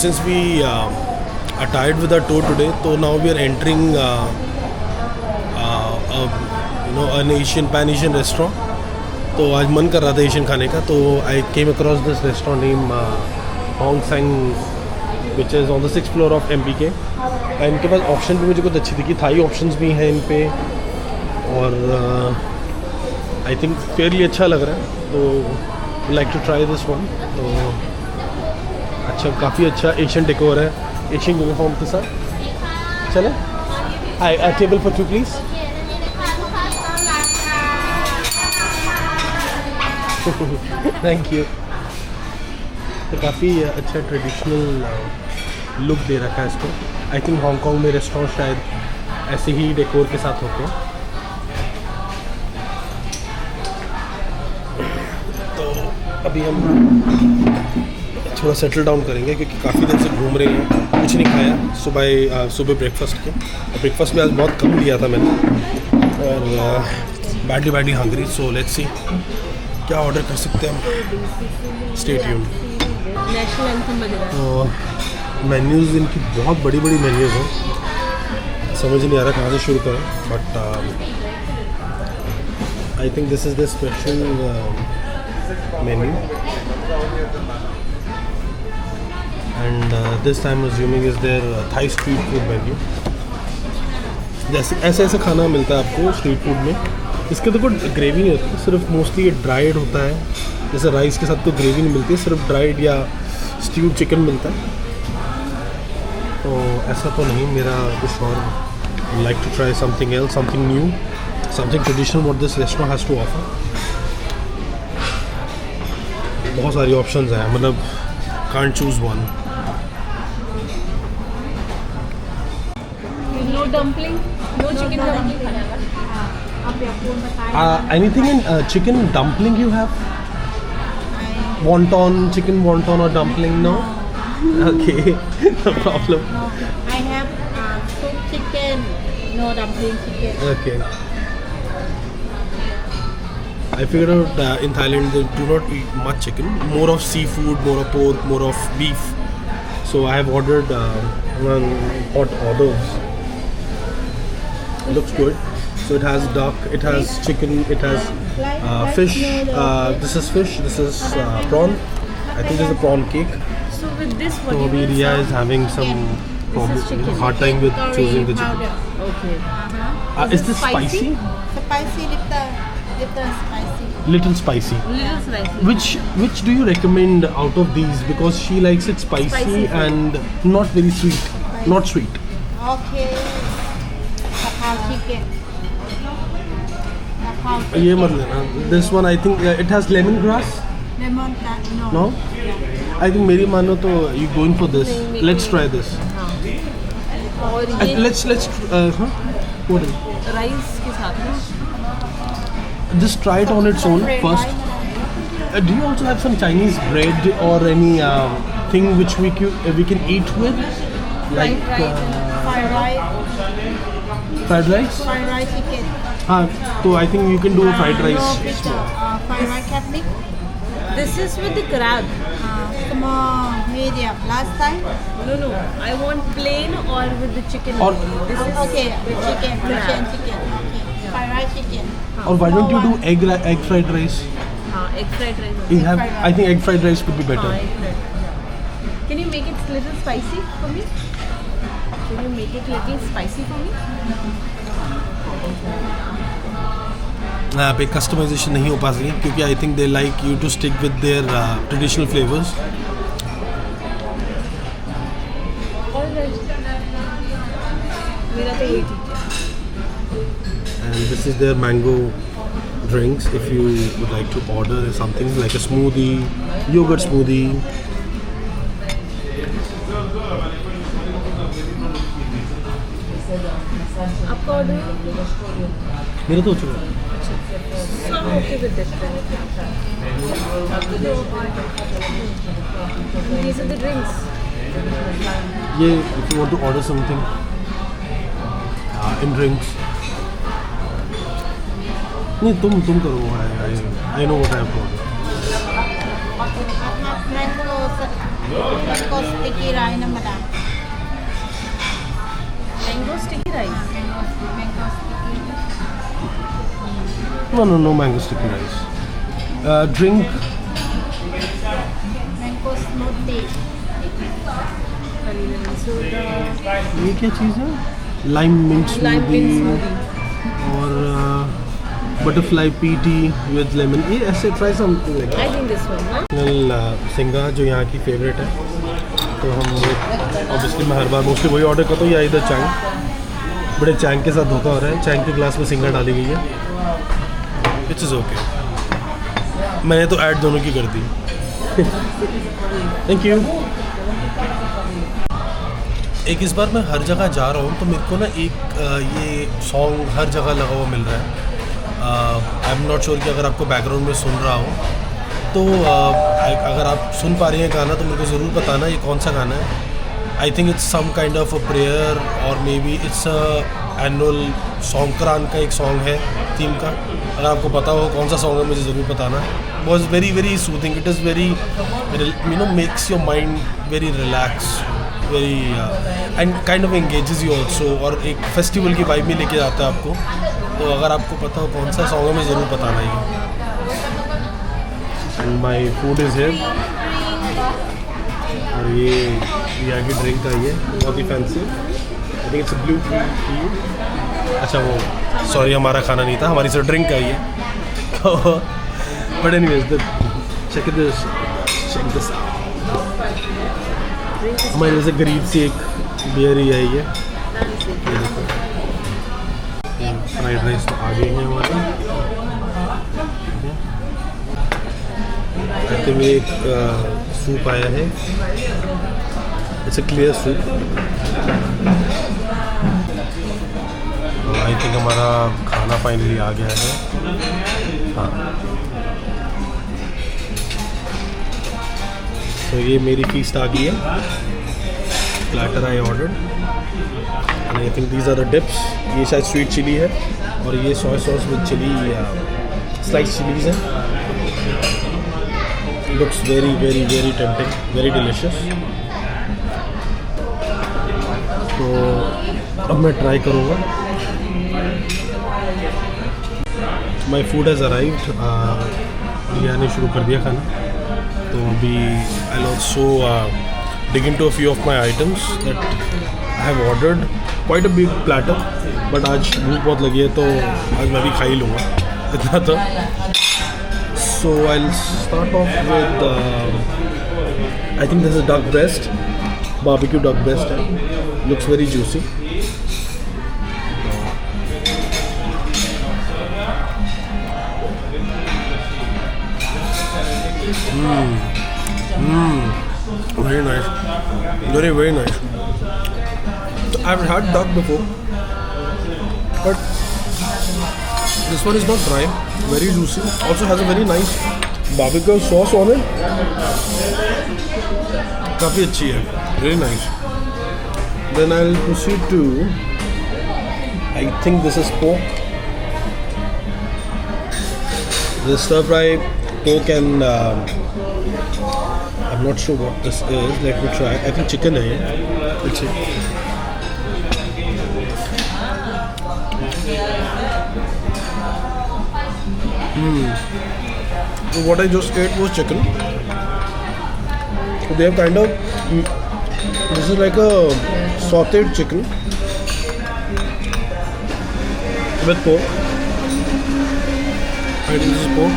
since we are tired with our tour today, so now we are entering an Pan Asian restaurant. तो आज मन कर रहा था एशियन खाने का, तो I came across this restaurant name Hong Seng which is on the 6th floor of MBK. इनके पास ऑप्शन भी मुझे कुछ अच्छी दिखी, थाई ऑप्शंस भी हैं इन पे, और आई थिंक फेयरली अच्छा लग रहा है, तो like to try this one. तो अच्छा, काफ़ी अच्छा एशियन डेकोर है, एशियन यूनिफॉर्म के साथ. चले I table for 2 please. Thank you. तो काफ़ी अच्छा ट्रेडिशनल लुक दे रखा है इसको. आई थिंक हांगकॉन्ग में रेस्टोरेंट शायद ऐसे ही डेकोर के साथ होते हैं. तो अभी हम थोड़ा सेटल डाउन करेंगे क्योंकि काफ़ी दिन से घूम रहे हैं, कुछ नहीं खाया. सुबह ब्रेकफास्ट के, ब्रेकफास्ट में आज बहुत कम लिया था मैंने, और badly hungry. So let's see क्या ऑर्डर कर सकते हैं हम. Stay tuned. नेशनल एंथम वगैरह. तो मेन्यूज़ इनकी बहुत बड़ी मेन्यूज़ हैं, समझ नहीं आ रहा कहाँ से शुरू करें, but I think this is the special menu, and this time assuming is there Thai street food menu. जैसे ऐसे खाना मिलता है आपको स्ट्रीट फूड में. इसके तो कोई ग्रेवी नहीं होती, सिर्फ मोस्टली ये ड्राइड होता है. जैसे राइस के साथ तो ग्रेवी नहीं मिलती, सिर्फ ड्राइड या स्ट्यूड चिकन मिलता है. तो ऐसा तो नहीं, मेरा कुछ और like to try something else, something new, something traditional what this restaurant has to offer. बहुत सारी ऑप्शंस हैं, मतलब can't choose one. No dumpling, no chicken dumpling. Anything in chicken dumpling you have? Wonton, chicken wonton or dumpling? No? Okay, no problem. No, I have soup chicken, no dumpling chicken. Okay. I figured out in Thailand they do not eat much chicken, more of seafood, more of pork, more of beef. So I have ordered one hot orders. It looks good. So it has duck, it has chicken, it has fish. This is fish, this is prawn. I think this is a prawn cake. So with this, what So you will Riya is having some chicken. hard time with Curry choosing the powder. chicken. Okay. Is this spicy? Spicy, little spicy. Little spicy. Little spicy. Which do you recommend out of these? Because she likes it spicy, Spicy. and not very sweet. Not sweet. Okay. Kakao chicken. ये मत लेना. This one I think it has lemongrass. Lemon, no. No? I think मेरी मानो तो you going for this. नहीं, Let's try this. हाँ. और ये Let's huh? What is it? Rice के साथ ना. Just try it on its own first. Do you also have some Chinese bread or any thing which we can eat with? Like Fried rice. fried rice? Fried rice chicken. हाँ, तो I think you can do a fried No, rice. with fried rice catholic. This is with the crab. Small, medium. Last time? No. I want plain or with the chicken. Or- This is Okay, with chicken, crab. chicken. Okay. Fried rice chicken. Or why don't you do egg fried rice? हाँ, egg fried rice. You have, fried I think egg fried rice could be better. हाँ, egg fried. Can you make it little spicy for me? Can you make it little spicy for me? यहाँ पे customization नहीं हो पा रही है क्योंकि I think they like you to stick with their traditional flavours. मेरा तो यही ठीक है. And this is their mango drinks. If you would like to order something like a smoothie, yogurt smoothie. आपका ऑर्डर मेरा तो हो चुका है. So I'm okay with this. These are the drinks. ये if you want to order something in drinks. नहीं तुम करो. I know what I have to order. Mango Mango sticky rice ธรรมดา Mango sticky rice. Mango sticky No mango sticky rice. Drink. mango smoothie Honey lemon soda. ये क्या चीज़ है? Lime mint Lime mint smoothie smoothie. और butterfly pea tea with lemon. ये ऐसे try something like I think this one, huh? सिंगा जो यहाँ की फेवरेट है, तो हम ऑब्वियसली मैं हर बार मोस्टली वही ऑर्डर करता हूँ, या इधर चांग। बड़े चांग के साथ धोखा हो रहा है, चांग के ग्लास में सिंगा डाली गई है, विच इज़ ओके। मैंने तो ऐड दोनों की कर दी। Thank you. एक इस बार मैं हर जगह जा रहा हूँ तो मेरे को ना एक ये सॉन्ग हर जगह लगा हुआ मिल रहा है। आई एम नॉट श्योर कि अगर आपको बैकग्राउंड में सुन रहा हो तो अगर आप सुन पा रही हैं गाना तो मेरे को ज़रूर बताना ये कौन सा गाना है। I think it's some kind of a prayer और maybe it's annual Sankranti का एक सॉन्ग है थीम का। अगर आपको पता हो कौन सा सॉन्ग है मुझे ज़रूर बताना। Was very very soothing, it is very makes your mind very relax, very and kind of engages you also, और एक फेस्टिवल की वाइब में लेके जाता है आपको। तो अगर आपको पता हो कौन सा सॉन्ग है मुझे ज़रूर बताना ही। And my food is here, और ये आगे ड्रिंक आई है बहुत ही fancy. I think it's blue tea. अच्छा वो सॉरी हमारा खाना नहीं था, हमारी सिर्फ ड्रिंक आई है। बट एनीवेज चेक दिस हमारे जैसे गरीब सी एक बियर ही आई है। फ्राइड राइस तो आ गई है हमारे। आई थिंक एक सूप आया है, it's a clear soup. I think हमारा खाना फाइनली आ गया है। हाँ, तो ये मेरी फीस्ट आ गई है। Platter I ordered and I think these are the dips. ये शायद स्वीट चिली है और ये soya sauce with chilli slice chillies है। Looks very very very tempting, very delicious. तो अब मैं ट्राई करूँगा। My food has arrived. ये आने शुरू कर दिया खाना। तो अभी I also dig into a few of my items that I have ordered. Quite a big platter, but आज भूख बहुत लगी है तो आज मैं भी खा ही लूँगा इतना तो। So I'll start off with I think this is duck breast, barbecue duck breast है. Looks very juicy. Very nice, very very nice. So I've had duck before, but this one is not dry, very juicy. Also has a very nice barbecue sauce on it. काफ़ी अच्छी है, very nice. Then I'll proceed to, I think this is pork. This stir fry pork and I'm not sure what this is. Let me try. I think chicken है. Let's see. So what I just ate was chicken. So they have kind of. This is like a sautéed chicken with pork. I think this is pork.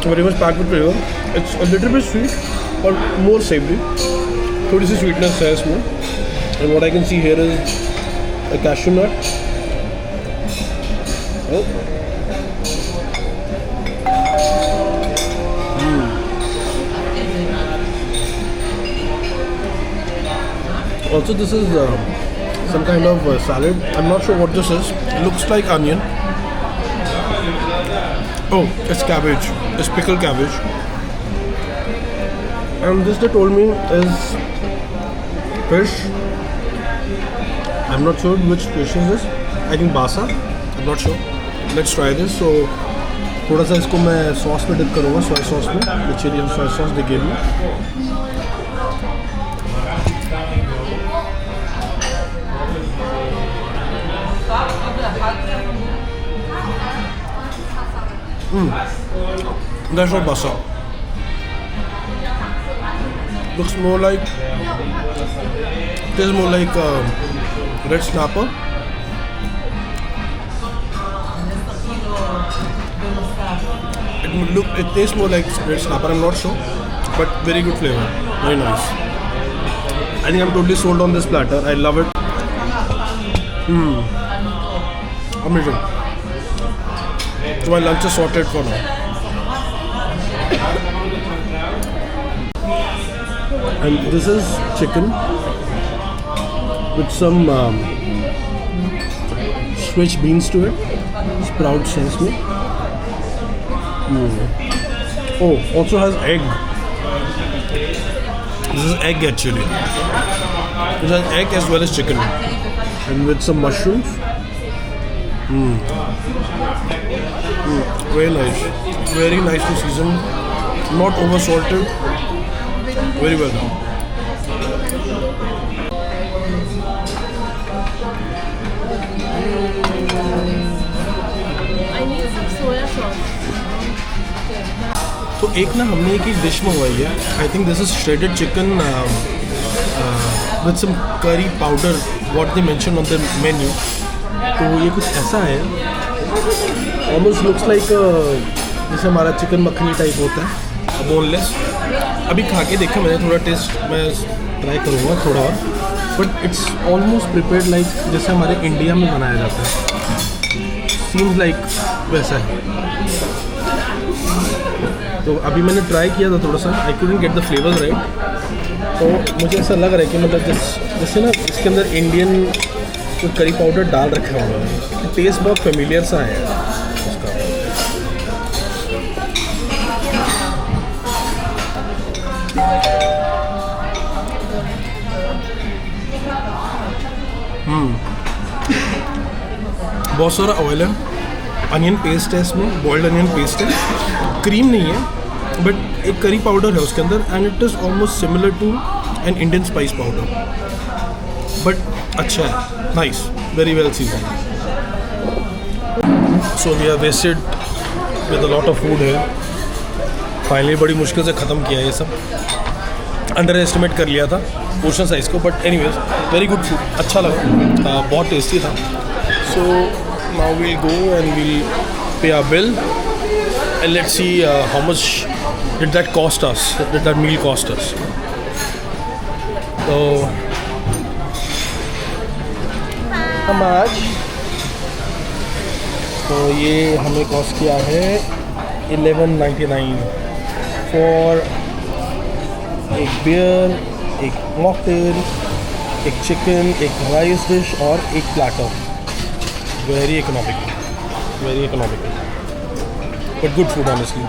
Very much packed with flavor. It's a little bit sweet or more savory. थोड़ी सी sweetness है इसमें. And what I can see here is a cashew nut. Oh. Also this is some kind of salad. I'm not sure what this is. It looks like onion. Oh, it's cabbage. It's pickled cabbage. And this they told me is fish. I'm not sure which fish is this. I think basa. I'm not sure. Let's try this. So थोड़ा सा इसको मैं sauce में dip करूँगा, soya sauce में, the chili soya sauce they give me. That's not basa. Looks more like, tastes more like red snapper. It tastes more like red snapper. I'm not sure, but very good flavor. Very nice. I think I'm totally sold on this platter. I love it. Amazing. So my lunch is sorted for now. And this is chicken with some switch beans to it. Sprout sense me. Oh, also has egg. This is egg actually. It has egg as well as chicken. And with some mushrooms. Very nice. Very nicely seasoned. Not over salted. Very well done. I need some soya sauce. तो एक ना हमने एक dish मंगवाई है. I think this is shredded chicken with some curry powder what they mention on the menu. तो ये कुछ ऐसा है, ऑलमोस्ट लुक्स लाइक जैसे हमारा चिकन मखनी टाइप होता है, बोनलेस. अभी खा के देखा मैंने, थोड़ा टेस्ट मैं ट्राई करूँगा थोड़ा और, but it's almost prepared like जैसे हमारे इंडिया में बनाया जाता है. सीम्स लाइक वैसा है. तो अभी मैंने ट्राई किया था थोड़ा सा, I couldn't get the flavours right. तो मुझे ऐसा लग रहा है कि मतलब जैसे ना इसके अंदर इंडियन तो करी पाउडर डाल रखा हुआ है. टेस्ट बहुत फेमिलियर सा है उसका. बहुत सारा ऑयल है, अनियन पेस्ट है इसमें, बॉइल्ड अनियन पेस्ट है, क्रीम नहीं है बट एक करी पाउडर है उसके अंदर, and it is almost similar to an Indian spice powder, but अच्छा है, nice, very well season. So we are wasted with a lot of food है. फाइनली बड़ी मुश्किल से ख़त्म किया ये सब. अंडर एस्टिमेट कर लिया था पोर्शन साइज़ को, but anyways very good food, अच्छा लगा, बहुत टेस्टी था. सो now we'll go and we'll pay our bill and let's see how much did that cost us, did that meal cost us. So how much? तो ये हमें cost किया है 11.99 for एक बियर, एक मॉकटेल, एक चिकन, एक राइस डिश और एक platter. Very economical, but good food honestly.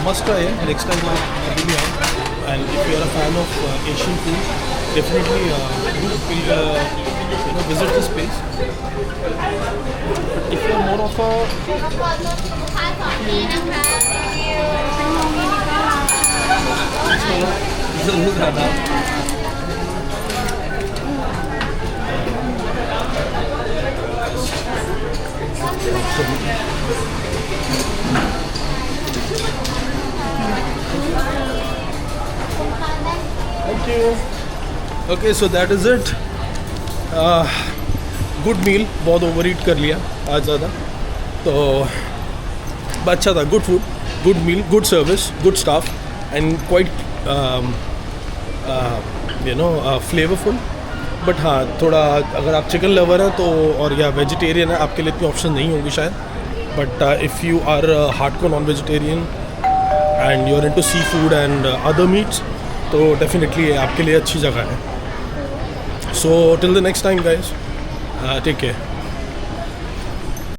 Must try it next time I will be out. And if you are a fan of Asian food, definitely visit this place. But if you are more of a Thank you. Okay, so that is it. Good meal. बहुत over eat कर लिया आज ज़्यादा, तो अच्छा था. Good food, good meal, good service, good staff and quite flavourful. But हाँ, थोड़ा अगर आप चिकन लवर हैं तो, और या वेजिटेरियन है, आपके लिए इतनी ऑप्शन नहीं होंगी शायद. But if you are hardcore non vegetarian and you are into sea food and other meats, तो डेफिनेटली आपके लिए अच्छी जगह है. So till the next time guys, take care.